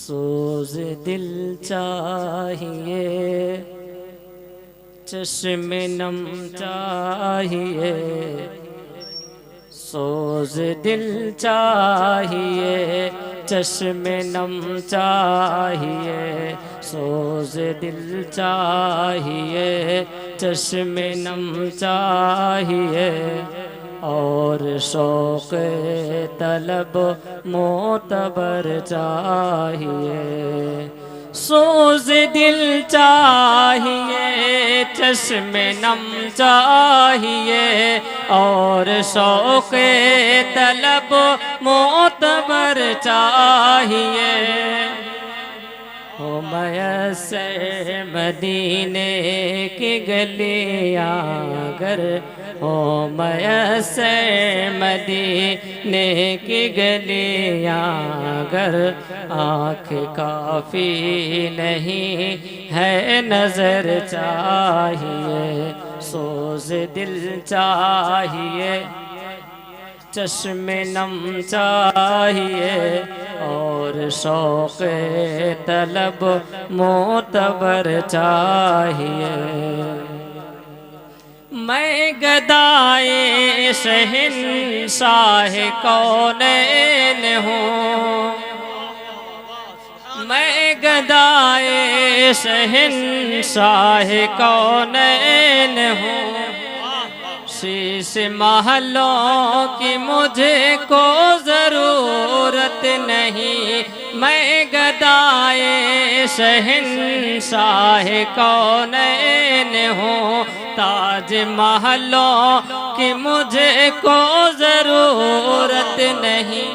सोज दिल चाहिए, चश्मे नम चाहिए, सोज दिल चाहिए, चश्मे नम चाहिए, सोज दिल चाहिए, चश्मे नम चाहिए, और शौक़ तलब मोतबर चाहिए। सोज दिल चाहिए, चश्मे नम चाहिए, और शौक़ तलब मोतबर चाहिए। हो मयस्सर मदीने की गलियां गर, हो मयस्सर मदीने की गलियां गर, आँख काफ़ी नहीं है नज़र चाहिए। सोज दिल चाहिए, चश्मे नम चाहिए, और शौक़ तलब मोतबर चाहिए। मैं गदाए शहंशाह कौनैन हूँ, मैं गदाए शहंशाह कौनैन हूँ, शीश महलों की मुझे को ज़रूरत नहीं, मैं गदाए शहंशाह कौनैन हूँ, ताज महलों की मुझे को ज़रूरत नहीं।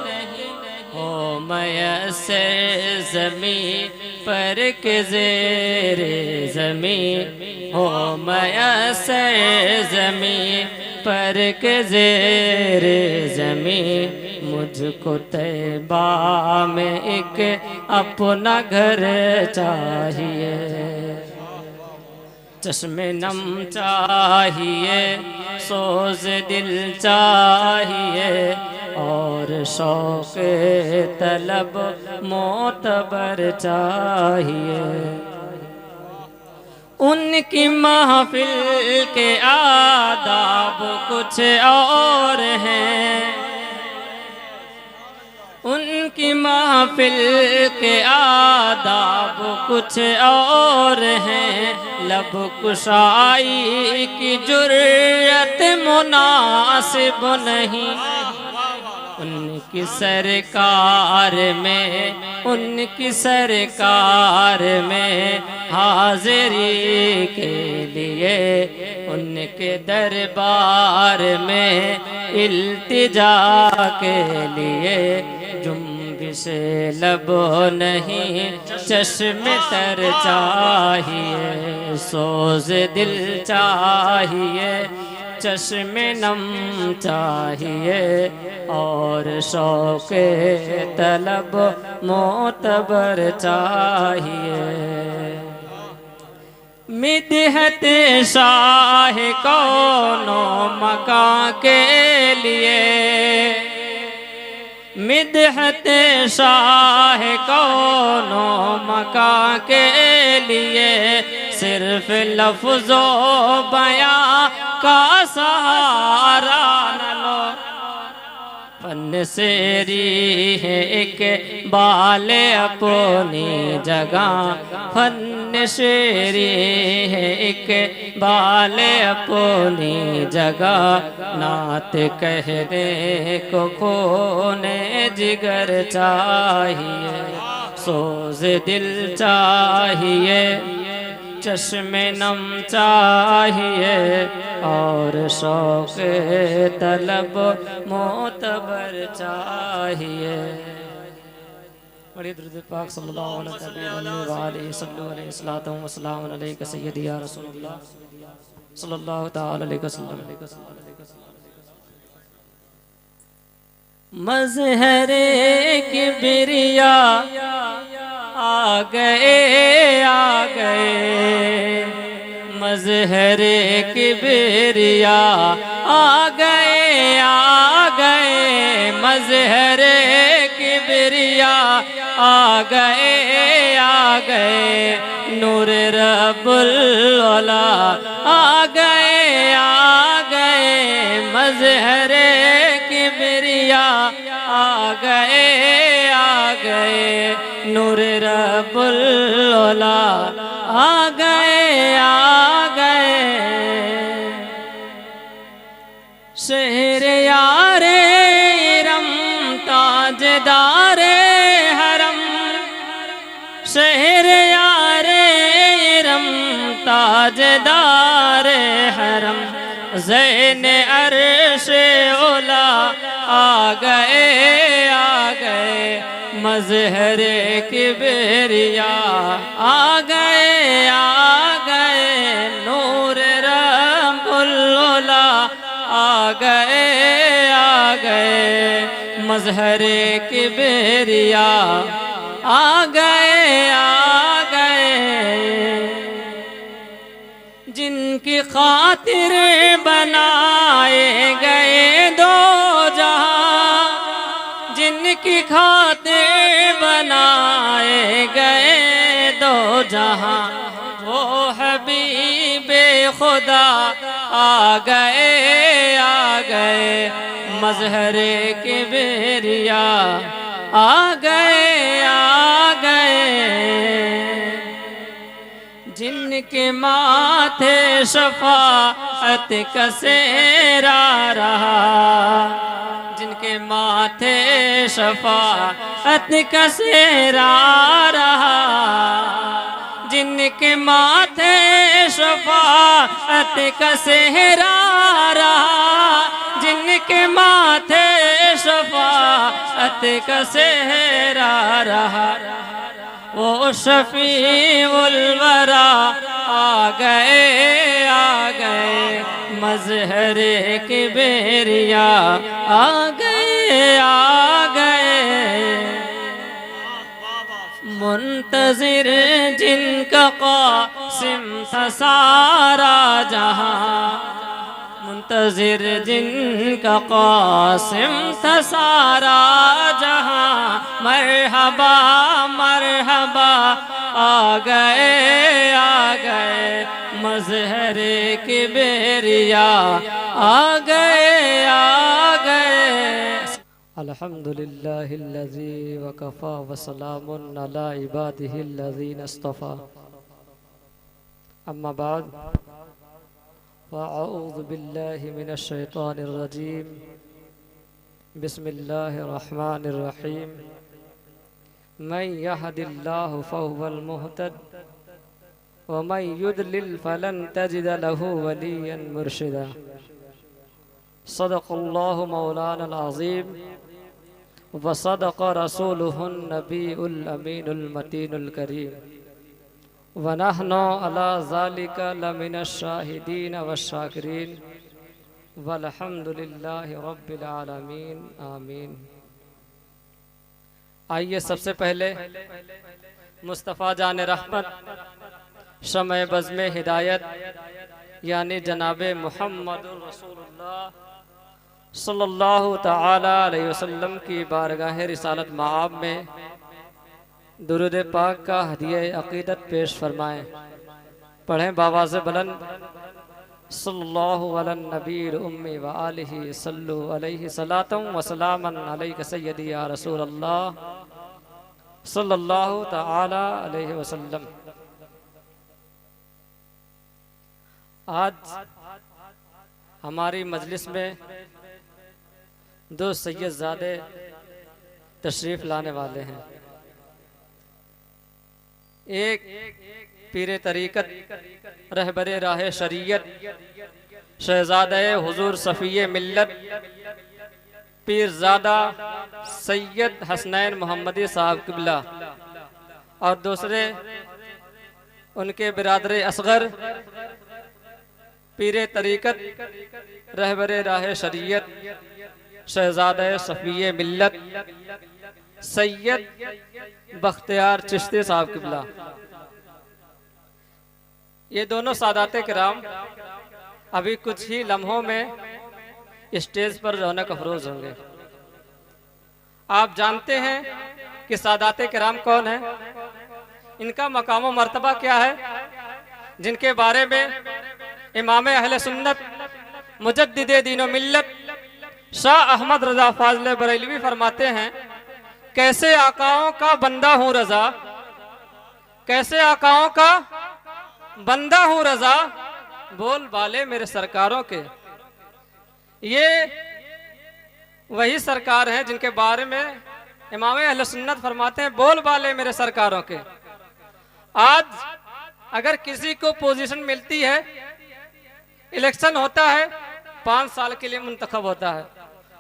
हो मयस्सर ज़मीं पर के ज़ेरे ज़मीं, हो मयस्सर ज़मीं पर के ज़ेरे ज़मीं, मुझको तैबा में एक अपना घर चाहिए। चश्मे नम चाहिए, सोज दिल चाहिए, और शौक़ तलब मोतबर चाहिए। उनकी महफिल के आदाब कुछ और हैं, उनकी महफिल के आदाब कुछ और हैं, लब कुशाई की जुर्रत मुनासिब नहीं। उनकी सरकार में, उनकी सरकार में हाज़िरी के लिए, उनके दरबार में इल्तिजा के लिए, जुम्बिश लब नहीं चश्मे तर चाहिए। सोज दिल चाहिए, चश्मे नम चाहिए, और शौक़ तलब मोतबर चाहिए। मिदहत शाह कौनो मकां के लिए, मिदहत शाह कौनो मकां के लिए, सिर्फ लफ्ज़ो बयां का सहारा न लो। फन सेरी है एक बाल अपनी जगह, फन शेरी है एक बाल अपनी जगह, नात कहने को खूने जिगर चाहिए। सोज दिल चाहिए, चश्मे नम चाहिए, और शौक़ तलब मोतबर चाहिए। बड़ी दुरूद पाक सल्लल्लाहु अलैहि वसल्लम अलैका सय्यदी या रसूलल्लाह सल्लल्लाहु तआला अलैहि वसल्लम। मज़हरे किबरिया आ गए, आ गए, मज़हरे किबरिया आ गए, आ गए, मज़हरे किबरिया आ गए नूर रब्बुल औला आ गए मज़हरे किबरिया आ गए नूर रब्बुल औला आ गए शहर यारे इरम ताजदारे हरम शहर यारे इरम ताजदारे हरम ज़ैन अर्श औला आ गए मज़हरे किबरिया आ गए नूर रब्बुल औला आ गए मज़हरे किबरिया आ गए जिनकी खातिर बनाए गए दो जहां जिनकी खातिर बनाए गए दो जहां वो हबीबे खुदा आ गए मज़हरे किबरिया आ गए जिनके माथे शफाअत का सेहरा रहा जिनके माथे शफाअत का सेहरा रहा जिनके माथे शफाअत का सेहरा रहा जिनके माथे शफाअत का सेहरा रहा वो शफीउल वरा आ गए मज़हरे किबरिया आ गए मुंतज़िर जिनका क़ासिम था सारा जहां मुंतज़िर जिनका क़ासिम था सारा जहां मरहबा मरहबा आ गए मज़हरे किबरिया आ गए अल्हम्दुलिल्लाहिल्लज़ी वकफ़ा वसलामुन अला इबादिहिल्लज़ीना इस्तफ़ा अम्मा बाद फ़अऊज़ु बिल्लाहि मिनश शैतानिर रजीम बिस्मिल्लाहिर रहमानिर रहीम मन यहदिल्लाहु फहुवल मुहतद व मन युद्लिल फलन तजिद लहु वलिय्यन मुर्शिदा सदक़ल्लाहु मौलानल अज़ीम व सदक़ रसूलुहुन नबीउल अमीनुल मतीनुल करीम व नहनु अला ज़ालिका लमिनश शाहिदीन वश्शाकिरीन वल्हम्दुलिल्लाहि रब्बिल आलमीन आमीन। आइए सबसे पहले मुस्तफ़ा जान रहमत शमे बज़्म हिदायत यानी जनाबे मुहम्मदुर रसूलुल्लाह सल्लल्लाहु ताला अलैहि वसल्लम की बारगाह रिसालत माआब में दुरूद पाक का हदिया अक़ीदत पेश फरमाएँ। पढ़ें बावाज़ बुलंद सल्लल्लाहु अला नबील उम्मी व आलिहि सल्लु अलैहि सलातम व सलामन अलैका सय्यदी या रसूल अल्लाह सल्लल्लाहु ताला अलैहि वसल्लम। आज हमारी मजलिस में दो सैयदज़ादे तशरीफ़ लाने वाले हैं। एक पीरे तरीक़त रहबरे राह शरीयत शहज़ादे हुज़ूर सफ़िये मिल्लत पीरज़ादा सैयद हसनैन मोहम्मदी साहब क़िबला और दूसरे उनके बिरादर असग़र पीरे तरीक़त रहबरे राह शरीयत शहज़ादे सफ़िये मिल्लत सैयद बख्तियार चिश्ती साहब क़िबला। ये दोनों सादाते किराम अभी कुछ ही लम्हों में स्टेज पर रौनक अफरोज होंगे। आप जानते हैं कि सादाते किराम कौन है, इनका मकाम व मर्तबा क्या है, जिनके बारे में इमाम अहले सुन्नत मुजद्दिदे दीनो मिल्लत शाह अहमद रजा फाजले बरेलवी फरमाते हैं, कैसे आकाओं का बंदा हूँ रजा, कैसे आकाओं का बंदा हूँ रजा, बोल बाले मेरे सरकारों के। ये वही सरकार हैं जिनके बारे में इमाम अहले सुन्नत फरमाते हैं, बोल बाले मेरे सरकारों के। आज अगर किसी को पोजीशन मिलती है, इलेक्शन होता है, 5 साल के लिए मुंतखब होता है,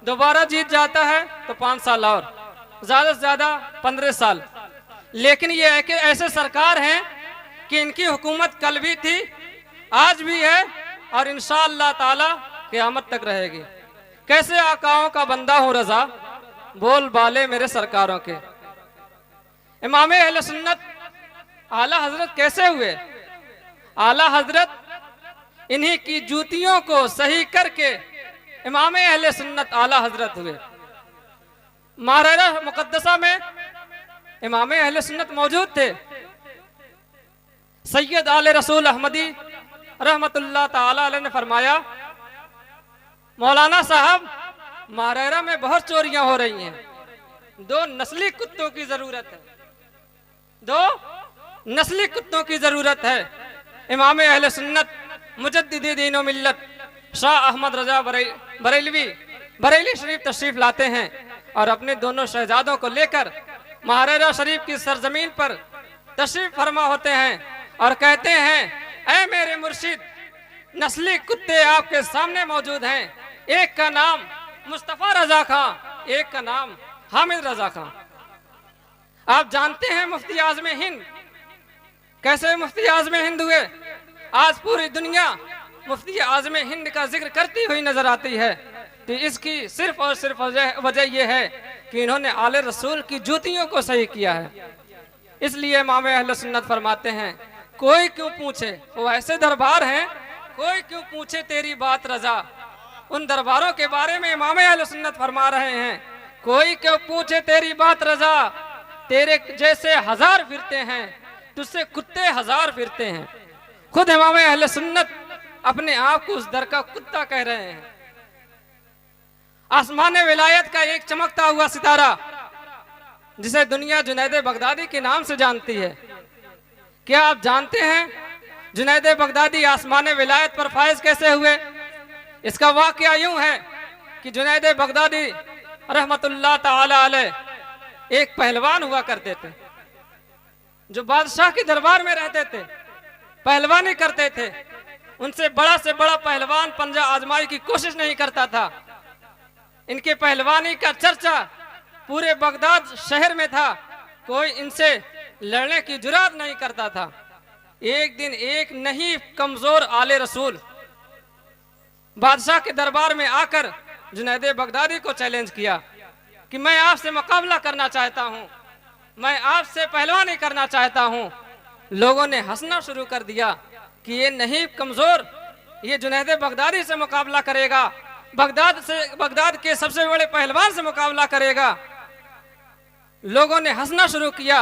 दोबारा जीत जाता है तो 5 साल और, ज्यादा से ज्यादा 15 साल। लेकिन ये ऐसे सरकार हैं कि इनकी हुकूमत कल भी थी, आज भी है और इंशाअल्लाह ताला क़यामत तक रहेगी। कैसे आकाओं का बंदा हूँ रजा, बोल बाले मेरे सरकारों के। इमाम अहले सुन्नत आला हजरत कैसे हुए? आला हजरत इन्हीं की जूतियों को सही करके इमाम अहले सुन्नत आला हजरत हुए। माहरा मुकद्दसा में इमाम अहले सुन्नत मौजूद थे। सैयद आले रसूल अहमदी रहमतुल्लाह ताला अलैह ने फरमाया, मौलाना साहब माहरा में बहुत चोरियां हो रही हैं, 2 नस्ली कुत्तों की जरूरत है, 2 नस्ली कुत्तों की जरूरत है। इमाम अहले सुन्नत मुजद्दिदे दीनो मिल्लत शाह अहमद रजा बरेली शरीफ तशरीफ लाते हैं और अपने दोनों शहजादों को लेकर महाराजा शरीफ की सरजमीन पर तशरीफ फरमा होते हैं और कहते हैं, ऐ मेरे मुर्शिद, नस्ली कुत्ते आपके सामने मौजूद हैं। एक का नाम मुस्तफा रजा खां, एक का नाम हामिद रजा खां। आप जानते हैं मुफ्ती आज़म हिंद कैसे मुफ्ती आज़म हिंद हुए? आज पूरी दुनिया मुफ्ती आज़म हिंद का जिक्र करती हुई नजर आती है। तो इसकी सिर्फ और सिर्फ वजह यह है कि इन्होंने आले रसूल की जूतियों को सही किया है। इसलिए इमाम अहले सुन्नत फरमाते हैं, कोई क्यों पूछे, वो ऐसे दरबार हैं, कोई क्यों पूछे तेरी बात रजा। उन दरबारों के बारे में इमाम अहले सुन्नत फरमा रहे हैं, कोई क्यों पूछे तेरी बात रजा, तेरे जैसे 1000 फिरते हैं, तुझसे कुत्ते 1000 फिरते हैं। खुद इमाम अहले सुन्नत अपने आप को उस दर का कुत्ता कह रहे हैं। आसमान विलायत का एक चमकता हुआ सितारा जिसे दुनिया जुनैद बगदादी के नाम से जानती है, क्या आप जानते हैं जुनैद बगदादी आसमान विलायत पर फाइज कैसे हुए? इसका वाकया यूं है कि जुनैद बगदादी रहमतुल्लाह ताला अलैह एक पहलवान हुआ करते थे, जो बादशाह के दरबार में रहते थे, पहलवानी करते थे। उनसे बड़ा से बड़ा पहलवान पंजा आजमाई की कोशिश नहीं करता था। इनके पहलवानी का चर्चा पूरे बगदाद शहर में था, कोई इनसे लड़ने की जुरात नहीं करता था। एक दिन एक नहीं कमजोर आले रसूल बादशाह के दरबार में आकर जुनैद बगदादी को चैलेंज किया कि मैं आपसे मुकाबला करना चाहता हूं, मैं आपसे पहलवानी करना चाहता हूं। लोगों ने हंसना शुरू कर दिया कि ये नहीं कमजोर, ये जुनैद बगदादी से मुकाबला करेगा, बगदाद के सबसे बड़े पहलवान से मुकाबला करेगा। लोगों ने हंसना शुरू किया।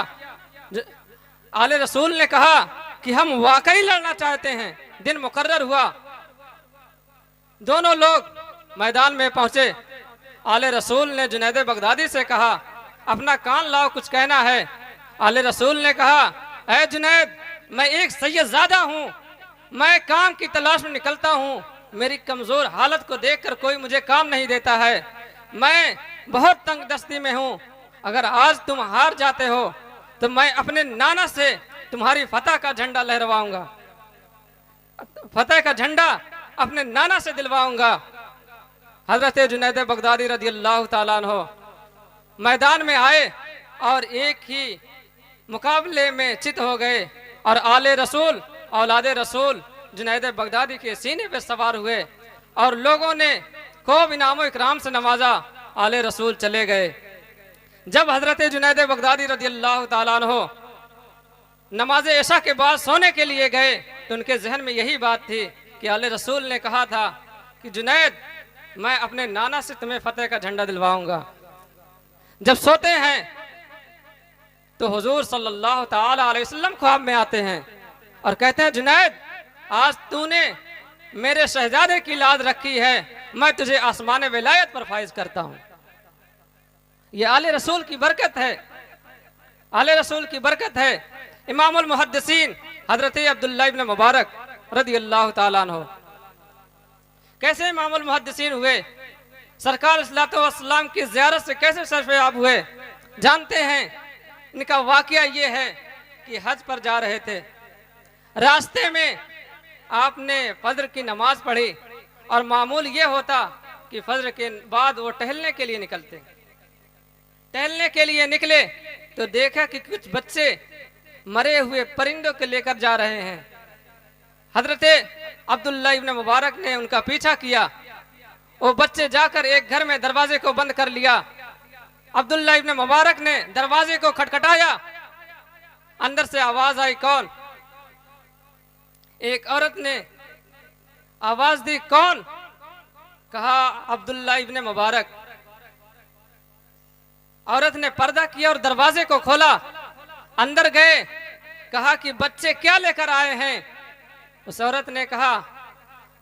आले रसूल ने कहा कि हम वाकई लड़ना चाहते हैं। दिन मुकर्रर हुआ, दोनों लोग मैदान में पहुंचे। आले रसूल ने जुनैद बगदादी से कहा, अपना कान लाओ, कुछ कहना है। आले रसूल ने कहा, ऐ जुनैद, मैं एक सैयदजादा हूँ, मैं काम की तलाश में निकलता हूँ, मेरी कमजोर हालत को देखकर कोई मुझे काम नहीं देता है, मैं बहुत तंग दस्ती में हूँ। अगर आज तुम हार जाते हो तो मैं अपने नाना से तुम्हारी फतह का झंडा लहरवाऊंगा, फतह का झंडा अपने नाना से दिलवाऊंगा। हजरत जुनैद बगदादी रदियल्लाहु ताला अन्हु मैदान में आए और एक ही मुकाबले में चित हो गए और आले रसूल औलादे रसूल जुनैद बगदादी के सीने पे सवार हुए और लोगों ने खूब इनामो इकराम से नवाजा। आले रसूल चले गए। जब हजरत जुनैद बगदादी रदियल्लाहु ताला अन्हु नमाज इशा के बाद सोने के लिए गए तो उनके जहन में यही बात थी कि आले रसूल ने कहा था कि जुनैद, मैं अपने नाना से तुम्हें फतेह का झंडा दिलवाऊंगा। जब सोते हैं तो हुजूर सल्लल्लाहु ताला अलैहि वसल्लम ख्वाब में आते हैं और कहते हैं, जुनैद आज तूने मेरे शहजादे की लाज रखी है, मैं तुझे आसमान विलायत पर फाइज करता हूं। ये आले रसूल की बरकत है, आले रसूल की बरकत है। इमामुल मुहद्दिसीन हजरत अब्दुल्लाह इब्न मुबारक रदी अल्लाह ताला अन्हु कैसे इमामुल मुहद्दिसीन हुए, सरकार सल्लल्लाहु अलैहि वसल्लम की ज़ियारत से कैसे शर्फ़याब हुए, जानते हैं। इनका वाकया ये है कि हज पर जा रहे थे, रास्ते में आपने फजर की नमाज पढ़ी और मामूल ये होता कि फजर के बाद वो टहलने के लिए निकलते। टहलने के लिए निकले तो देखा कि कुछ बच्चे मरे हुए परिंदों को लेकर जा रहे हैं। हजरत अब्दुल्लाह इब्न मुबारक ने उनका पीछा किया। वो बच्चे जाकर एक घर में दरवाजे को बंद कर लिया। अब्दुल्लाह इब्न मुबारक ने दरवाजे को खटखटाया, अंदर से आवाज आई, कौन? एक औरत ने आवाज दी, कौन? कहा अब्दुल्लाह इब्न मुबारक। औरत ने पर्दा किया और दरवाजे को खोला, अंदर गए, कहा कि बच्चे क्या लेकर आए हैं? उस औरत ने कहा,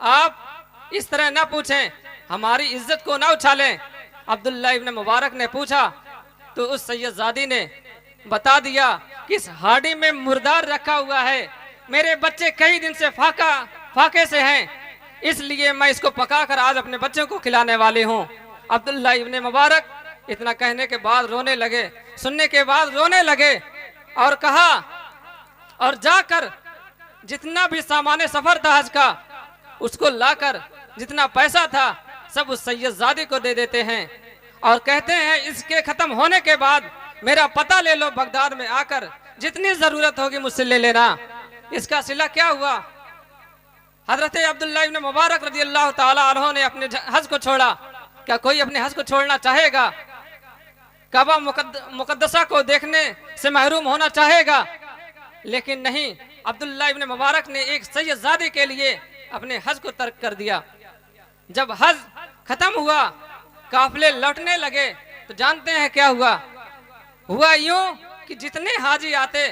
आप इस तरह ना पूछें, हमारी इज्जत को ना उछालें। अब्दुल्लाह इब्न मुबारक ने पूछा तो उस सैयदजादी ने बता दिया कि इस हाड़ी में मुर्दार रखा हुआ है, मेरे बच्चे कई दिन से फाके से हैं, इसलिए मैं इसको पकाकर आज अपने बच्चों को खिलाने वाली हूँ। अब्दुल्लाह इब्न मुबारक इतना कहने के बाद रोने लगे, सुनने के बाद रोने लगे और कहा, और जाकर जितना भी सामान सफर था हज का, उसको लाकर जितना पैसा था सब उस सैयदजादी को दे देते हैं और कहते हैं इसके खत्म होने के बाद मेरा पता ले लो, बगदाद में आकर जितनी जरूरत होगी मुझसे ले लेना। इसका सिला क्या हुआ? हजरत अब्दुल्लाह इब्न मुबारक रज़ी अल्लाह ताला अन्हु ने अपने हज को छोड़ा। क्या कोई अपने हज को छोड़ना चाहेगा? काबा मुकद्दसा को देखने से महरूम होना चाहेगा? लेकिन नहीं, अब्दुल्लाह इब्न मुबारक ने एक सैयदजादी के लिए अपने हज को तर्क कर दिया। जब हज खत्म हुआ, काफिले लौटने लगे तो जानते हैं क्या हुआ? हुआ यूं कि जितने हाजी आते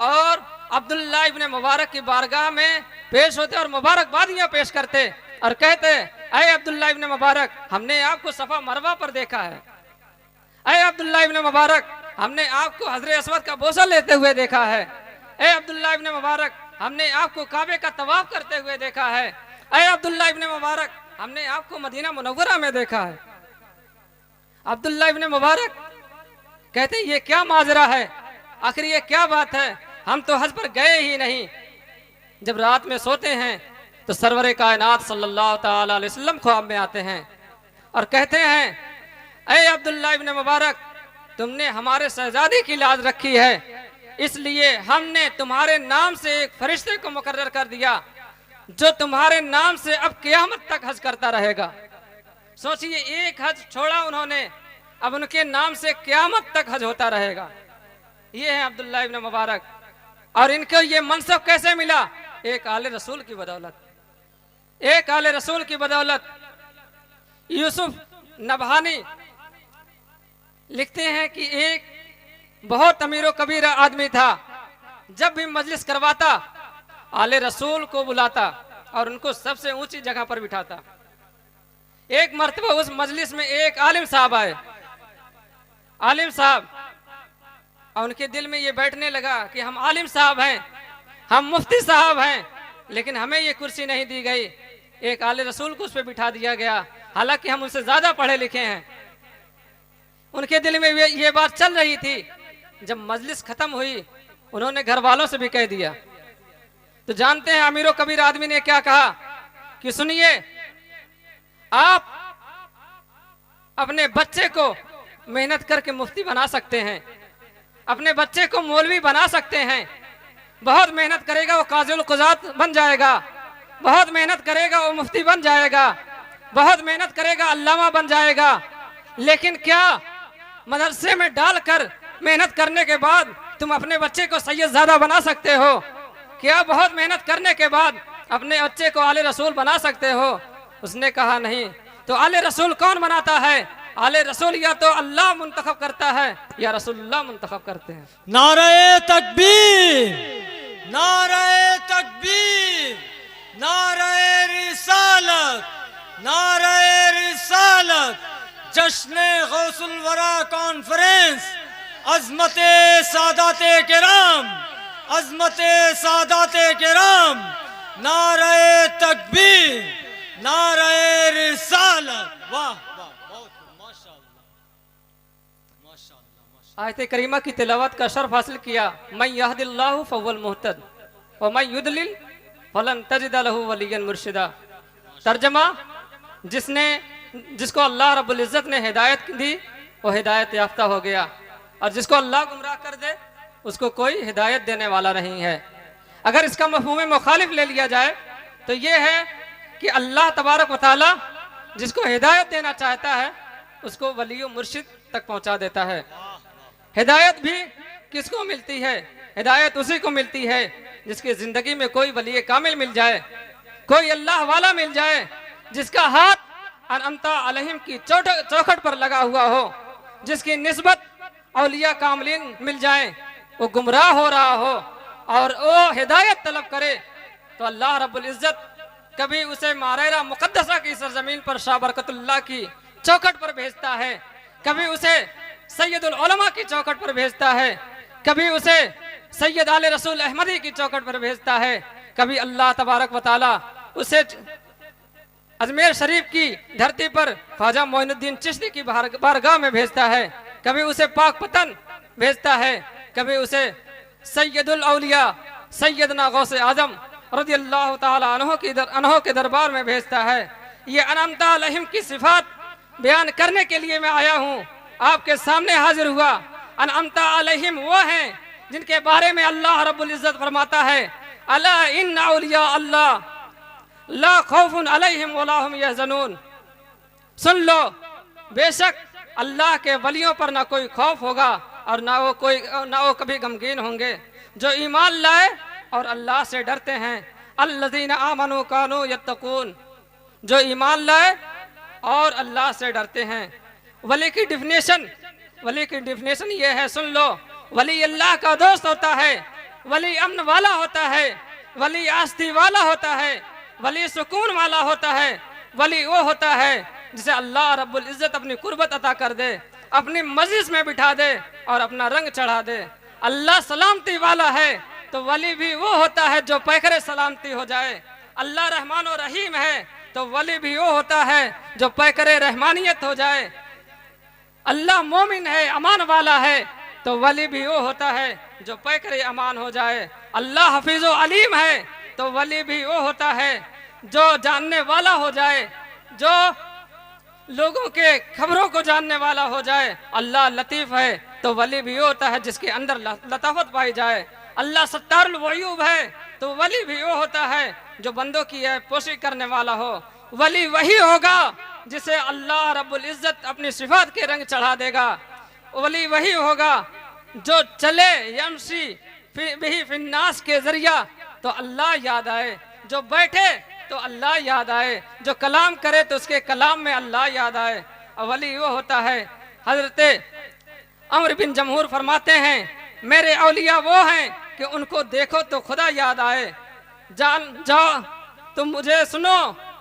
और अब्दुल्लाह इब्न मुबारक की बारगाह में पेश होते और मुबारकबादियां पेश करते और कहते, अय अब्दुल्लाह इब्न मुबारक, हमने आपको सफा मरवा पर देखा है। अय अब्दुल्लाह इब्न मुबारक, हमने आपको हजरे अस्वद का बोसा लेते हुए देखा है। अय अब्दुल्लाह इब्न मुबारक, हमने आपको काबे का तवाफ करते हुए देखा है। अय अब्दुल्लाह इब्न मुबारक, हमने आपको मदीना मुनव्वरा में देखा है। अब्दुल्लाह इब्न मुबारक कहते, ये क्या माजरा है, आखिर ये क्या बात है, हम तो हज पर गए ही नहीं। जब रात में सोते हैं तो सरवरे कायनात सल्लल्लाहु ताला अलैहि वसल्लम ख्वाब में आते हैं और कहते हैं, अय अब्दुल्लाह इब्न मुबारक, तुमने हमारे शहजादी की लाज रखी है, इसलिए हमने तुम्हारे नाम से एक फरिश्ते को मुकर्रर कर दिया जो तुम्हारे नाम से अब क़यामत तक हज करता रहेगा। सोचिए, एक हज छोड़ा उन्होंने, अब उनके नाम से क़यामत तक हज होता रहेगा। ये है अब्दुल्लाह इब्न मुबारक। और इनको ये मनसब कैसे मिला? एक आले रसूल की बदौलत, एक आले रसूल की बदौलत। यूसुफ नबहानी लिखते हैं कि एक बहुत अमीर कबीर आदमी था, जब भी मजलिस करवाता आले रसूल को बुलाता और उनको सबसे ऊंची जगह पर बिठाता। एक मर्तबा उस मजलिस में एक आलिम साहब आए, आलिम साहब, और उनके दिल में ये बैठने लगा कि हम आलिम साहब हैं, हम मुफ्ती साहब हैं, लेकिन हमें ये कुर्सी नहीं दी गई। एक आले रसूल को उस पर बिठा दिया गया, हालांकि हम उनसे ज्यादा पढ़े लिखे हैं। उनके दिल में ये बात चल रही थी। जब मजलिस खत्म हुई, उन्होंने घर वालों से भी कह दिया। तो जानते हैं अमीरो कबीर आदमी ने क्या कहा कि सुनिए, आप अपने बच्चे को मेहनत करके मुफ्ती बना सकते हैं, अपने बच्चे को मौलवी बना सकते हैं। बहुत मेहनत करेगा वो काज़िल कुज़ात बन जाएगा, बहुत मेहनत करेगा वो मुफ्ती बन जाएगा, बहुत मेहनत करेगा अल्लामा बन जाएगा। लेकिन क्या मदरसे में डालकर मेहनत करने के बाद तुम अपने बच्चे को सैयदजादा बना सकते हो? क्या बहुत मेहनत करने के बाद अपने बच्चे को आले रसूल बना सकते हो? उसने कहा नहीं। तो आले रसूल कौन बनाता है? आले रसूल या तो अल्लाह मुंतखब करता है या रसूलुल्लाह मुंतखब करते हैं। नारे तकबीर, नारे तकबीर, नारे रिसालत, नारे रिसालत। जश्न गौसुल वरा कॉन्फ्रेंस, अज़मते सादाते किराम, अज़मते सादाते किराम, नारे तकबीर, नारे रिसालत। वाह वाह, बहुत माशाअल्लाह, माशाअल्लाह, माशाअल्लाह। आयत करीमा की तिलावत का शर्फ हासिल किया। मैं यहदिल्लाहु फवल मुहतद व मैं युदलिल फलन तजिद लहु वलियन मुर्शिदा। तर्जमा, जिसको अल्लाह रब्बुल इज़्ज़त ने हिदायत दी वो हिदायत याफ्ता हो गया, और जिसको अल्लाह गुमराह कर दे उसको कोई हिदायत देने वाला नहीं है। अगर इसका मफ़हूम मुखालिफ ले लिया जाए तो ये है कि अल्लाह तबारक व तआला जिसको हिदायत देना चाहता है उसको वली मुर्शिद तक पहुंचा देता है। हिदायत भी किसको मिलती है? हिदायत उसी को मिलती है जिसकी जिंदगी में कोई वली कामिल मिल जाए, कोई अल्लाह वाला मिल जाए, जिसका हाथ अनअमता अलैहिम की चौखट पर लगा हुआ हो, जिसकी निस्बत औलिया कामिलीन मिल जाए, वो गुमराह हो रहा हो और वो हिदायत तलब करे तो अल्लाह रब्बुल इज़्ज़त कभी उसे मारेरा मुकद्दसा की सरजमीन पर शाह बरकतुल्लाह की चौखट पर भेजता है, कभी उसे सैयदुल उलमा की चौखट पर भेजता है, कभी उसे सैयद आले रसूल अहमदी की चौखट पर भेजता है, कभी अल्लाह तबारक व तआला उसे अजमेर शरीफ की धरती पर ख्वाजा मोइनुद्दीन चिश्ती की बारगाह में भेजता है, कभी उसे पाक पतन भेजता है, कभी उसे सैयदुल औलिया सैयदना गौसे आजम रज़ियल्लाहु ताला अन्हो के दरबार में भेजता है। ये अनअमता अलैहिम की सिफात बयान करने के लिए मैं आया हूँ, आपके सामने हाजिर हुआ। अनअमता अलैहिम वो हैं जिनके बारे में अल्लाह रब्बुल इज़्ज़त फरमाता है, अला इन्ना औलिया अल्लाह ला खौफुन अलैहिम वला हुम यहज़नून। सुन लो, बेशक अल्लाह के वलियों पर ना कोई खौफ होगा और ना वो कभी गमगीन होंगे, जो ईमान लाए और अल्लाह से डरते हैं। अल्लज़ीना आमनू कानू यत्तकून, जो ईमान लाए और अल्लाह से डरते हैं। वली की डिफिनेशन ये है, सुन लो, वली अल्लाह का दोस्त होता है, वली अमन वाला होता है, वली आस्ती वाला होता है, वली सुकून वाला होता है। वली वो होता है जिसे अल्लाह रब्बुल इज़्ज़त अपनी कुर्बत अता कर दे, अपनी मजलिस में बिठा दे और अपना रंग चढ़ा दे। अल्लाह सलामती वाला है तो वली भी वो होता है जो पैकरे सलामती हो जाए। अल्लाह रहमान और रहीम है तो वली भी वो होता है जो पैकरे रहमानियत हो जाए। अल्लाह मोमिन है, अमान वाला है तो वली भी वो होता है जो पैकरे अमान हो जाए। अल्लाह हफीज़ व अलीम है तो वली भी वो होता है जो जानने वाला हो जाए, जो लोगों के खबरों को जानने वाला हो जाए। अल्लाह लतीफ़ है तो वली भी वो होता है जिसके अंदर लताफत पाई जाए। अल्लाह सत्तारुल वयूब है तो वली भी वो होता है जो बंदों की पोशी करने वाला हो। वली वही होगा जिसे अल्लाह रब्बुल इज़्ज़त अपनी सिफात के रंग चढ़ा देगा। वली वही होगा जो चले यमशी बिही फिन्नास के जरिया तो अल्लाह याद आए, जो बैठे तो अल्लाह याद आए, जो कलाम करे तो उसके कलाम में अल्लाह याद आए। वली वो होता है, हजरत अमर बिन जमहूर फरमाते हैं, मेरे औलिया वो हैं कि उनको देखो तो खुदा याद आए। जान जाओ तुम मुझे सुनो,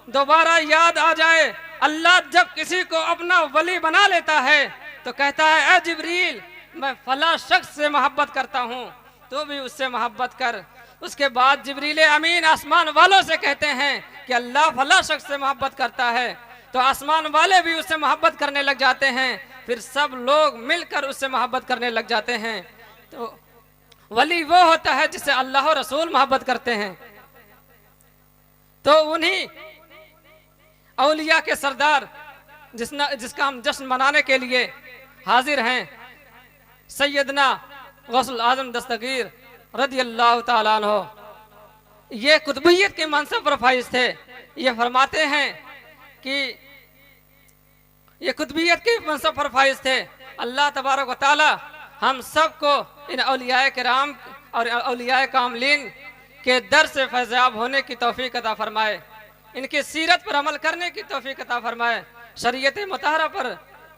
दोबारा याद आ जाए। अल्लाह जब किसी को अपना वली बना लेता है तो कहता है, ए जिब्रील, मैं फला शख्स से मोहब्बत करता हूँ, तो भी उससे मोहब्बत कर। उसके बाद जिब्रील अमीन आसमान वालों से कहते हैं कि अल्लाह फला शख्स से मोहब्बत करता है, तो आसमान वाले भी उससे मोहब्बत करने लग जाते हैं, फिर सब लोग मिलकर उससे मोहब्बत करने लग जाते हैं। तो वली वो होता है जिसे अल्लाह और रसूल मोहब्बत करते हैं। तो उन्हीं औलिया के सरदार जिसका हम जश्न मनाने के लिए हाजिर हैं, सैयदना गौसुल आजम दस्तगीर रज़ियल्लाहु ताला अन्हु, ये कुतुबियत के मनसब पर फाइज थे। ये फरमाते हैं कि ये कुतुबियत के मनसब पर फाइज थे। अल्लाह तबारक व तआला हम सबको इन औलियाए किराम और औलियाए कामलीन के दर से फैज़याब होने की तौफीक अता फरमाए, इनकी सीरत पर अमल करने की तौफीक अता फरमाए, शरीयत मुतहरा पर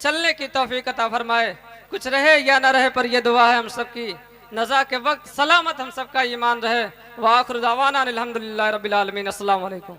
चलने की तौफीक अता फरमाए। कुछ रहे या ना रहे पर यह दुआ है हम सबकी, नज़ा के वक्त सलामत हम सबका ईमान रहे। व आखिर दावाना अनिल हम्दुलिल्लाहि रब्बिल आलमीन। अस्सलामु अलैकुम।